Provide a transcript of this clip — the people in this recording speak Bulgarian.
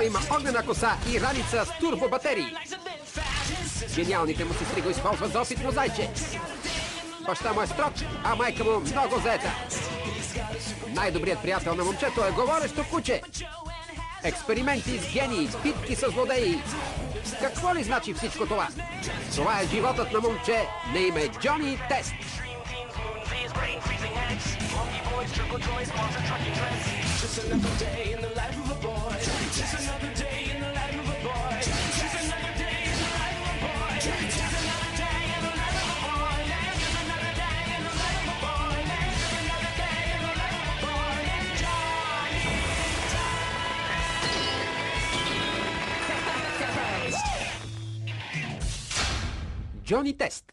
Той има огнена коса и раница с турбобатерии. Гениалните му сестри го използват за опитно зайче. Баща му е строг, а майка му много заета. Най-добрият приятел на момчето е говорещо куче. Експерименти с гении, битки с злодеи. Какво ли значи всичко това? Това е животът на момче на име Джони Тест. Джони Тест.